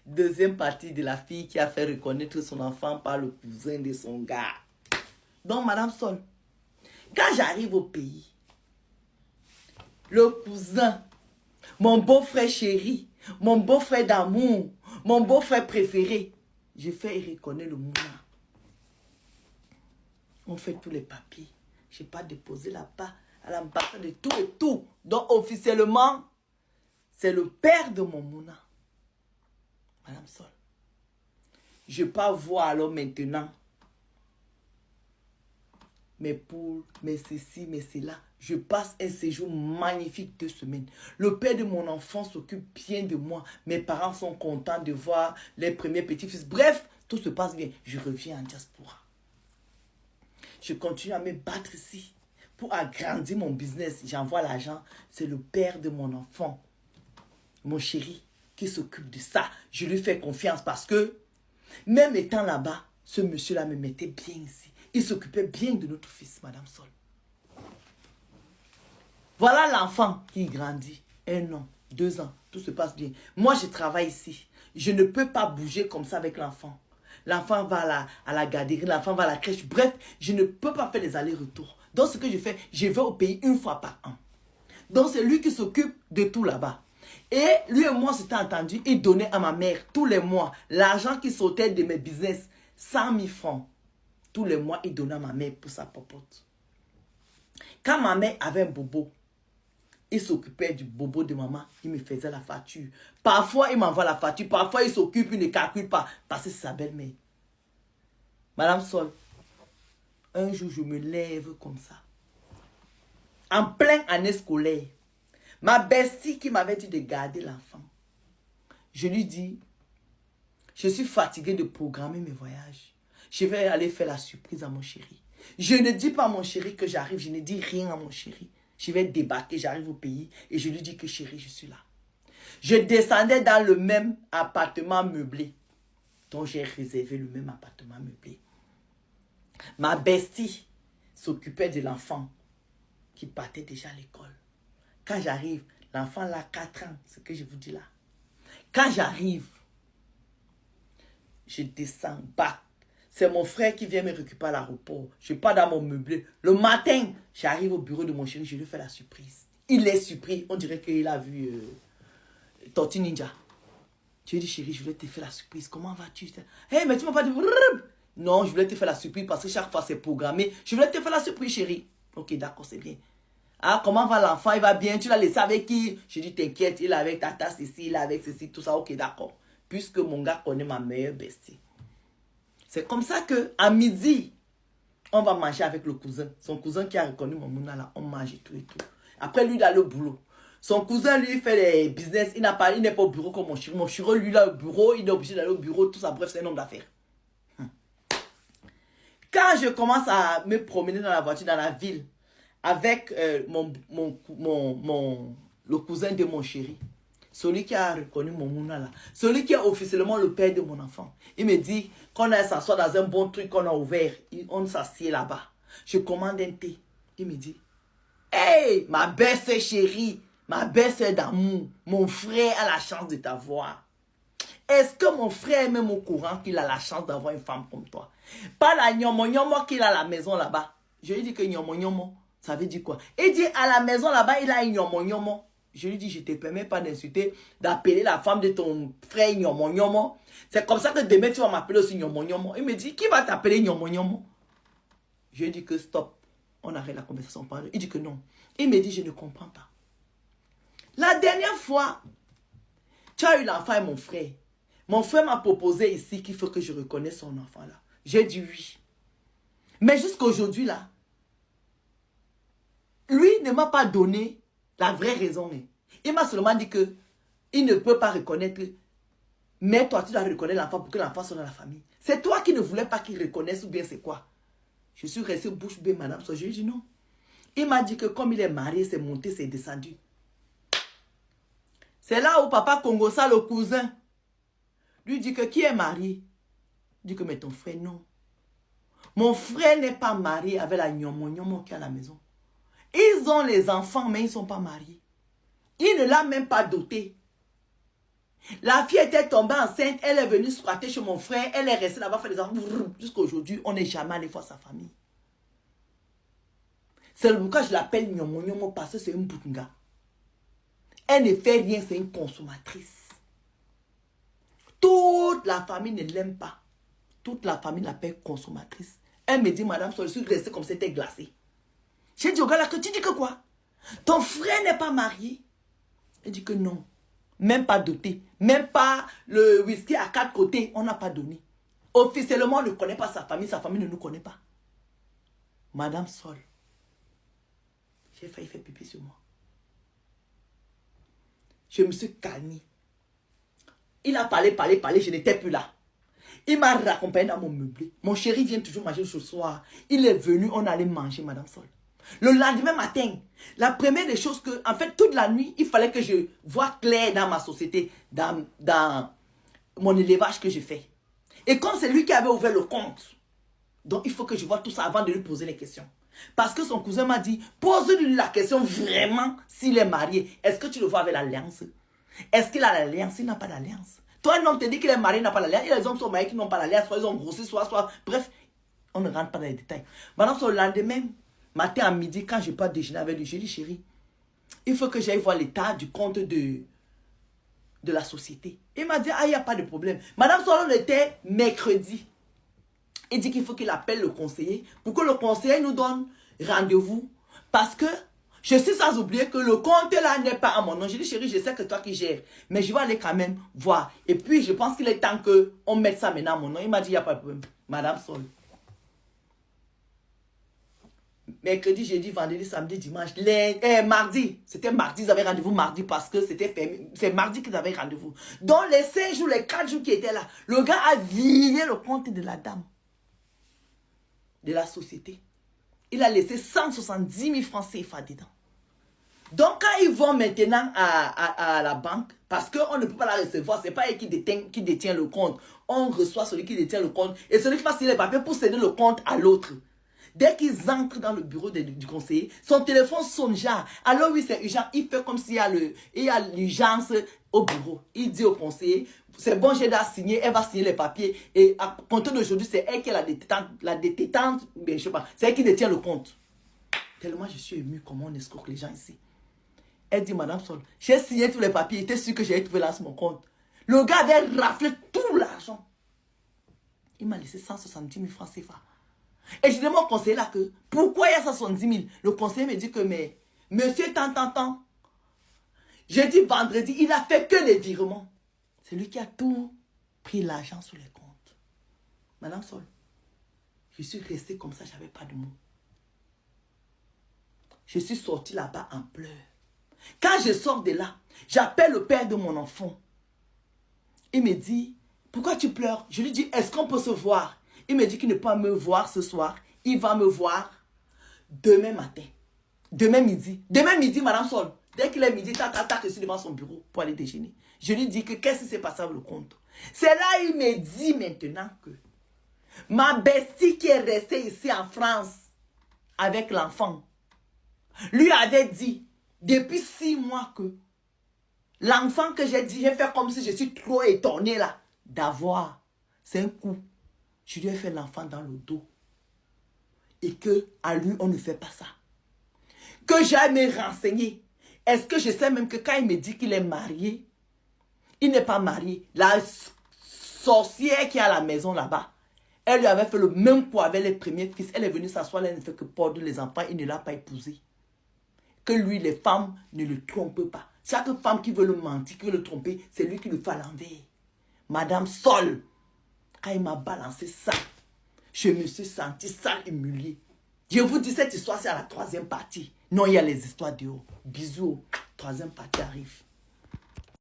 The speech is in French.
Deuxième partie de la fille qui a fait reconnaître son enfant par le cousin de son gars. Donc, Madame Sol, quand j'arrive au pays, le cousin, mon beau-frère chéri, mon beau-frère d'amour, mon beau-frère préféré, je fais reconnaître le moulin. On fait tous les papiers. Je n'ai pas déposé là-bas à l'ambassade de tout et tout. Donc, officiellement, c'est le père de mon mouna. Madame Sol. Je ne peux pas voir alors maintenant mes poules, mes ceci, mes cela. Je passe un séjour magnifique 2 semaines. Le père de mon enfant s'occupe bien de moi. Mes parents sont contents de voir les premiers petits-fils. Bref, tout se passe bien. Je reviens en diaspora. Je continue à me battre ici pour agrandir mon business. J'envoie l'argent. C'est le père de mon enfant, mon chéri, qui s'occupe de ça. Je lui fais confiance parce que, même étant là-bas, ce monsieur-là me mettait bien ici. Il s'occupait bien de notre fils, Madame Sol. Voilà l'enfant qui grandit. 1 an, 2 ans, tout se passe bien. Moi, je travaille ici. Je ne peux pas bouger comme ça avec l'enfant. L'enfant va à la garderie, l'enfant va à la crèche. Bref, je ne peux pas faire les allers-retours. Donc, ce que je fais, je vais au pays 1 fois par an. Donc, c'est lui qui s'occupe de tout là-bas. Et lui et moi, c'était entendu, il donnait à ma mère tous les mois l'argent qui sortait de mes business, 100 000 francs. Tous les mois, il donnait à ma mère pour sa popote. Quand ma mère avait un bobo, il s'occupait du bobo de maman, il me faisait la facture. Parfois, il m'envoie la facture, parfois, il s'occupe, il ne calcule pas, parce que c'est sa belle-mère. Madame Sol, un jour, je me lève comme ça. En pleine année scolaire, ma bestie qui m'avait dit de garder l'enfant, je lui dis, je suis fatiguée de programmer mes voyages. Je vais aller faire la surprise à mon chéri. Je ne dis pas à mon chéri que j'arrive, je ne dis rien à mon chéri. Je vais débarquer, j'arrive au pays et je lui dis que chéri, je suis là. Je descendais dans le même appartement meublé. Donc j'ai réservé le même appartement meublé. Ma bestie s'occupait de l'enfant qui partait déjà à l'école. Quand j'arrive, l'enfant a 4 ans, ce que je vous dis là. Quand j'arrive, je descends, bac. C'est mon frère qui vient me récupérer à l'aéroport. Je ne suis pas dans mon meublé. Le matin, j'arrive au bureau de mon chéri, je lui fais la surprise. Il est surpris. On dirait qu'il a vu Tortue Ninja. Je lui dis, chéri, je voulais te faire la surprise. Comment vas-tu? Hey, mais tu m'as pas dit... Non, je voulais te faire la surprise parce que chaque fois c'est programmé. Je voulais te faire la surprise, chéri. Ok, d'accord, c'est bien. Ah, comment va l'enfant? Il va bien? Tu l'as laissé avec qui? Je dis, t'inquiète, il est avec ta tasse ici, il est avec ceci, tout ça. Ok, d'accord. Puisque mon gars connaît ma meilleure bestie. C'est comme ça qu'à midi, on va manger avec le cousin. Son cousin qui a reconnu mon mouna là, on mange et tout et tout. Après, lui, il a le boulot. Son cousin, lui, fait les business. Il n'est pas au bureau comme mon chéri. Mon chéri, lui, il a le bureau. Il est obligé d'aller au bureau, tout ça. Bref, c'est un homme d'affaires. Quand je commence à me promener dans la voiture, dans la ville, avec le cousin de mon chéri, celui qui a reconnu mon mouna là, celui qui est officiellement le père de mon enfant, il me dit qu'on a s'asseoir dans un bon truc qu'on a ouvert, on s'assied là-bas. Je commande un thé. Il me dit, hey, ma belle-sœur chérie, ma belle-sœur d'amour, mon frère a la chance de t'avoir. Est-ce que mon frère est même au courant qu'il a la chance d'avoir une femme comme toi? Pas la nyomo qu'il a à la maison là-bas. Je lui dis que nyomo, ça veut dire quoi? Il dit à la maison là-bas, il a une nyomo. Je lui dis, je ne te permets pas d'insulter, d'appeler la femme de ton frère nyomo. C'est comme ça que demain tu vas m'appeler aussi nyomo. Il me dit, qui va t'appeler nyomo? Je lui dis que stop. On arrête la conversation. Il dit que non. Il me dit, je ne comprends pas. La dernière fois, tu as eu l'enfant et mon frère. Mon frère m'a proposé ici qu'il faut que je reconnaisse son enfant là. J'ai dit oui. Mais jusqu'à aujourd'hui là, lui ne m'a pas donné la vraie raison. Il m'a seulement dit que il ne peut pas reconnaître. Mais toi, tu dois reconnaître l'enfant pour que l'enfant soit dans la famille. C'est toi qui ne voulais pas qu'il reconnaisse ou bien c'est quoi? Je suis restée bouche bée, madame. Je lui ai dit non. Il m'a dit que comme il est marié, c'est monté, c'est descendu. C'est là où papa Congosa, le cousin, lui dit que qui est marié? Il dit que mais ton frère, non. Mon frère n'est pas marié avec la nyomo qui est à la maison. Ils ont les enfants, mais ils ne sont pas mariés. Il ne l'a même pas doté. La fille était tombée enceinte, elle est venue squatter chez mon frère, elle est restée là-bas, faire des enfants. Jusqu'à aujourd'hui, on n'est jamais allé voir sa famille. C'est pourquoi je l'appelle Nyomo Nyomo parce que c'est une boutinga. Elle ne fait rien, c'est une consommatrice. Toute la famille ne l'aime pas. Toute la famille l'appelle consommatrice. Elle me dit, madame, je suis restée comme c'était glacé. J'ai dit au gars là que tu dis que quoi? Ton frère n'est pas marié? Elle dit que non. Même pas doté. Même pas le whisky à 4 côtés. On n'a pas donné. Officiellement, on ne connaît pas sa famille ne nous connaît pas. Madame Sol. J'ai failli faire pipi sur moi. Je me suis calmée. Il a parlé, je n'étais plus là. Il m'a raccompagné dans mon meublé. Mon chéri vient toujours manger ce soir. Il est venu, on allait manger, madame Sol. Le lendemain matin, la première des choses que, en fait, toute la nuit, il fallait que je voie clair dans ma société, dans mon élevage que je fais. Et comme c'est lui qui avait ouvert le compte, donc il faut que je vois tout ça avant de lui poser les questions. Parce que son cousin m'a dit, pose-lui la question vraiment s'il est marié. Est-ce que tu le vois avec l'alliance? Est-ce qu'il a l'alliance? Il n'a pas d'alliance. Toi, un homme te dit qu'il est marié, il n'a pas d'alliance. Il y a des hommes qui sont mariés qui n'ont pas d'alliance. Soit ils ont grossi, soit. Bref, on ne rentre pas dans les détails. Maintenant, sur le lendemain, matin à midi, quand je pars déjeuner avec lui, j'ai dit, chérie, il faut que j'aille voir l'état du compte de la société. Il m'a dit, ah, il n'y a pas de problème. Madame Solon était mercredi. Il dit qu'il faut qu'il appelle le conseiller pour que le conseiller nous donne rendez-vous. Parce que je suis sans oublier que le compte là n'est pas à mon nom. J'ai dit, chérie, je sais que toi qui gères, mais je vais aller quand même voir. Et puis, je pense qu'il est temps qu'on mette ça maintenant à mon nom. Il m'a dit, il n'y a pas de problème. Madame Sol. Mercredi, jeudi, vendredi, samedi, dimanche, mardi. C'était mardi, ils avaient rendez-vous mardi parce que c'était fermé. C'est mardi qu'ils avaient rendez-vous. Donc, les 5 jours, les 4 jours qui étaient là, le gars a viré le compte de la dame. De la société. Il a laissé 170 000 francs CFA dedans. Donc, quand ils vont maintenant à la banque, parce qu'on ne peut pas la recevoir, ce n'est pas elle qui détient le compte. On reçoit celui qui détient le compte et celui qui va signer les papiers pour céder le compte à l'autre. Dès qu'ils entrent dans le bureau du conseiller, son téléphone sonne genre. Alors oui, c'est urgent. Il fait comme s'il y a l'urgence au bureau. Il dit au conseiller, c'est bon, j'ai déjà signé, elle va signer les papiers. Et à compter d'aujourd'hui, c'est elle qui est la détentante, je sais pas, c'est elle qui détient le compte. Tellement je suis émue comment on escroque les gens ici. Elle dit, madame Sol, j'ai signé tous les papiers, j'étais sûre que j'allais trouver là sur mon compte. Le gars avait raflé tout l'argent. Il m'a laissé 170 000 francs CFA. Et je demande au conseiller là que, pourquoi il y a 170 000? Le conseiller me dit que, mais, monsieur, tant. Jeudi, vendredi, il a fait que les virements. C'est lui qui a tout pris l'argent sur les comptes. Madame Sol, je suis restée comme ça, je n'avais pas de mots. Je suis sortie là-bas en pleurs. Quand je sors de là, j'appelle le père de mon enfant. Il me dit, pourquoi tu pleures? Je lui dis, est-ce qu'on peut se voir? Il me dit qu'il ne peut pas me voir ce soir. Il va me voir demain matin. Demain midi. Demain midi, madame Sol. Dès qu'il est midi, je suis devant son bureau pour aller déjeuner. Je lui dis que qu'est-ce qui s'est passé avec le compte? C'est là il me dit maintenant que ma bestie qui est restée ici en France avec l'enfant lui avait dit depuis 6 mois que l'enfant que j'ai dit, j'ai fait comme si je suis trop étonnée là d'avoir. C'est un coup. Je lui ai fait l'enfant dans le dos. Et que à lui, on ne fait pas ça. Que j'aille me renseigner. Est-ce que je sais même que quand il me dit qu'il est marié, il n'est pas marié. La sorcière qui est à la maison là-bas, elle lui avait fait le même coup avec les premiers fils. Elle est venue s'asseoir, elle ne fait que pordre les enfants, il ne l'a pas épousé. Que lui, les femmes ne le trompent pas. Chaque femme qui veut le mentir, qui veut le tromper, c'est lui qui le fait à l'envers. Madame Sol, quand il m'a balancé ça, je me suis sentie sale, humiliée. Je vous dis, cette histoire, c'est à la 3e partie. Non, il y a les histoires de haut. Bisous, 3e partie arrive.